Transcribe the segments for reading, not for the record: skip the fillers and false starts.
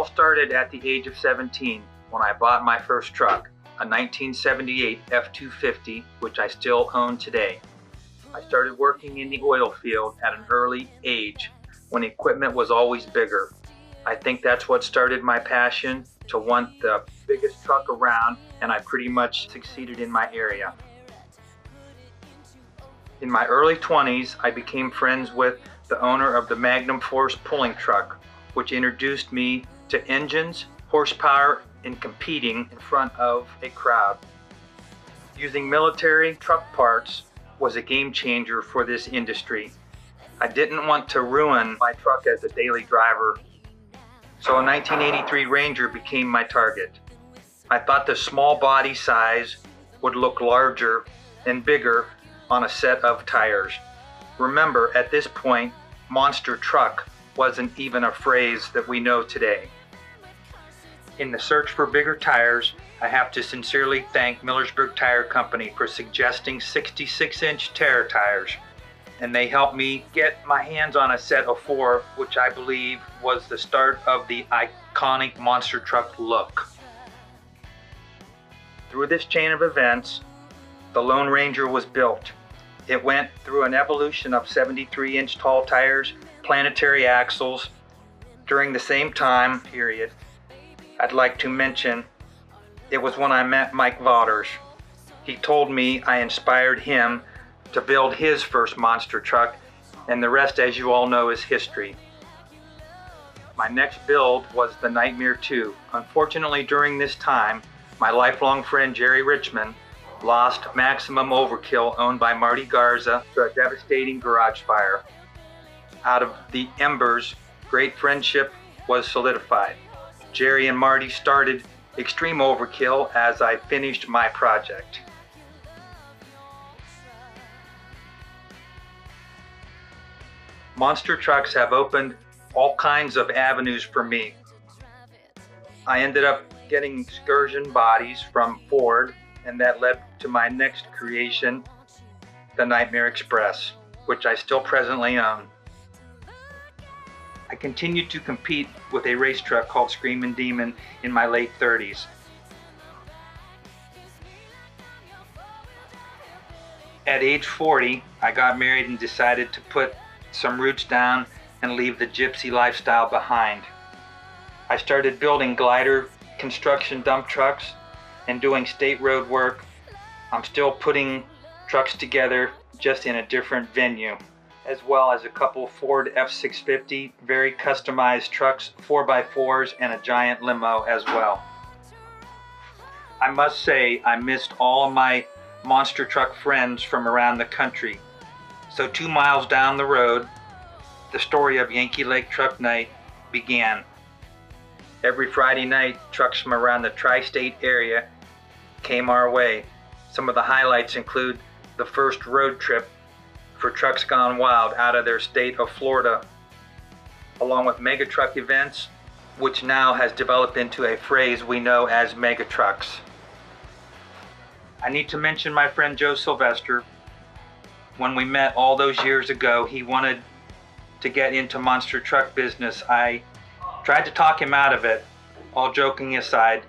all started at the age of 17 when I bought my first truck, a 1978 F-250, which I still own today. I started working in the oil field at an early age when equipment was always bigger. I think that's what started my passion to want the biggest truck around, and I pretty much succeeded in my area. In my early 20s, I became friends with the owner of the Magnum Force pulling truck, which introduced me to engines, horsepower, and competing in front of a crowd. Using military truck parts was a game changer for this industry. I didn't want to ruin my truck as a daily driver, so a 1983 Ranger became my target. I thought the small body size would look larger and bigger on a set of tires. Remember, at this point, monster truck wasn't even a phrase that we know today. In the search for bigger tires, I have to sincerely thank Millersburg Tire Company for suggesting 66-inch Terra tires, and they helped me get my hands on a set of 4, which I believe was the start of the iconic monster truck look. Through this chain of events, the Lone Ranger was built. It went through an evolution of 73-inch tall tires, planetary axles. During the same time period, I'd like to mention it was when I met Mike Bauer. He told me I inspired him to build his first monster truck, and the rest, as you all know, is history. My next build was the Nightmare 2. Unfortunately, during this time, my lifelong friend Jerry Richmond lost Maximum Overkill, owned by Marty Garza, to a devastating garage fire. Out of the embers, great friendship was solidified. Jerry and Marty started Extreme Overkill as I finished my project. Monster trucks have opened all kinds of avenues for me. I ended up getting excursion bodies from Ford, and that led to my next creation, the Nightmare Express, which I still presently own. I continued to compete with a race truck called Screamin' Demon in my late 30s. At age 40, I got married and decided to put some roots down and leave the gypsy lifestyle behind. I started building glider construction dump trucks and doing state road work. I'm still putting trucks together, just in a different venue, as well as a couple Ford F-650 very customized trucks, 4x4s, and a giant limo as well. I must say I missed all of my monster truck friends from around the country. So 2 miles down the road, the story of Yankee Lake Truck Night began. Every Friday night, trucks from around the tri-state area came our way. Some of the highlights include the first road trip for Trucks Gone Wild out of their state of Florida, along with mega truck events, which now has developed into a phrase we know as mega trucks. I need to mention my friend Joe Sylvester. When we met all those years ago, he wanted to get into monster truck business. I tried to talk him out of it. All joking aside,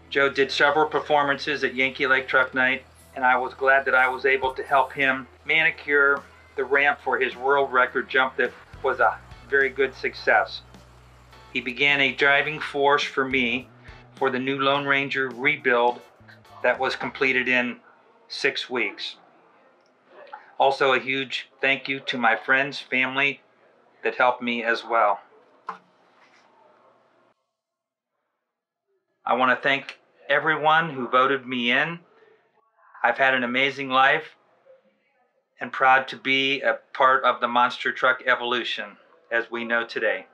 Joe did several performances at Yankee Lake Truck Night, and I was glad that I was able to help him manicure the ramp for his world record jump that was a very good success. He began a driving force for me for the new Lone Ranger rebuild that was completed in 6 weeks. Also, a huge thank you to my friends, family that helped me as well. I want to thank everyone who voted me in. I've had an amazing life and proud to be a part of the monster truck evolution as we know today.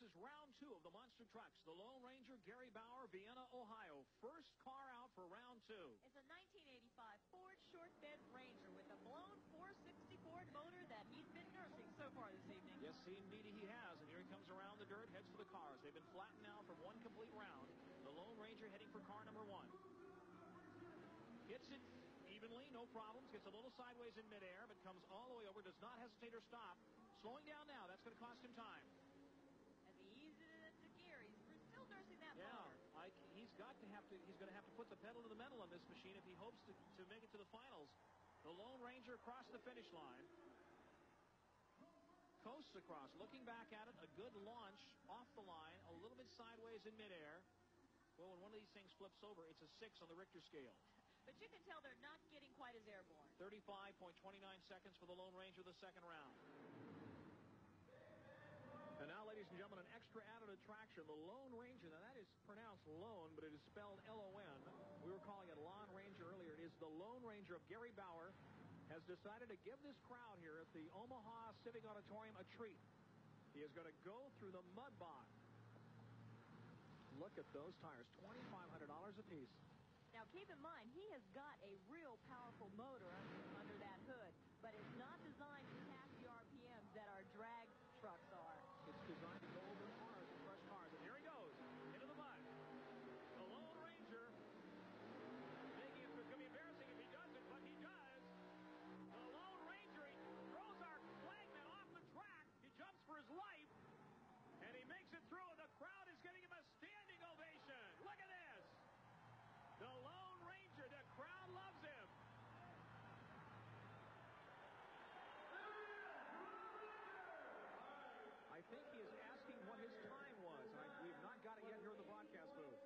This is round 2 of the Monster Trucks. The Lone Ranger, Gary Bauer, Vienna, Ohio. First car out for round 2. It's a 1985 Ford short bed Ranger with a blown 460 Ford motor that he's been nursing so far this evening. Yes, indeed he has. And here he comes around the dirt, heads for the cars. They've been flattened now from one complete round. The Lone Ranger heading for car number 1. Hits it evenly, no problems. Gets a little sideways in midair, but comes all the way over. Does not hesitate or stop. Slowing down now. That's going to cost him time. As he eases it into gear, he's still nursing that motor. Yeah, he's going to have to put the pedal to the metal on this machine if he hopes to make it to the finals. The Lone Ranger across the finish line. Coasts across, looking back at it. A good launch off the line, a little bit sideways in midair. Well, when one of these things flips over, it's a 6 on the Richter scale. But you can tell they're not getting quite as airborne. 35.29 seconds for the Lone Ranger, the second round. And now, ladies and gentlemen, an extra added attraction. The Lone Ranger. Now, that is pronounced Lone, but it is spelled L-O-N. We were calling it Lone Ranger earlier. It is the Lone Ranger of Gary Bauer. Has decided to give this crowd here at the Omaha Civic Auditorium a treat. He is going to go through the mud bog. Look at those tires, $2,500 a piece. Now, keep in mind, he has got a real powerful motor under that hood, but it's not designed to pass the RPMs that our drag trucks are. It's designed to go over cars and crush cars. And here he goes, into the mud. The Lone Ranger, thinking it's going to be embarrassing if he doesn't, but he does. The Lone Ranger, he throws our flagman off the track. He jumps for his life, and he makes it through, and the crowd is giving him a standing ovation. Look at this. The Lone Ranger, the crowd loves him. I think he is asking what his time was. We've not got it yet here in the broadcast booth.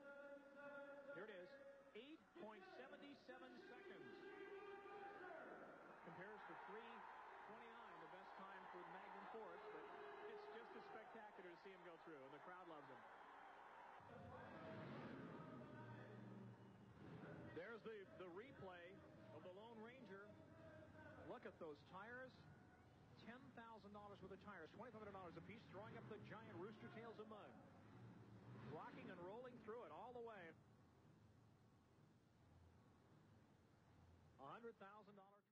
Here it is, 8.77 seconds. Compares to 3:29, the best time for the Magnum Force, but it's just as spectacular to see him go through, and the crowd loves him. There's the replay of the Lone Ranger. Look at those tires. $10,000 worth of tires, $2,500 a piece, throwing up the giant rooster tails of mud. Rocking and rolling through it all the way. $100,000.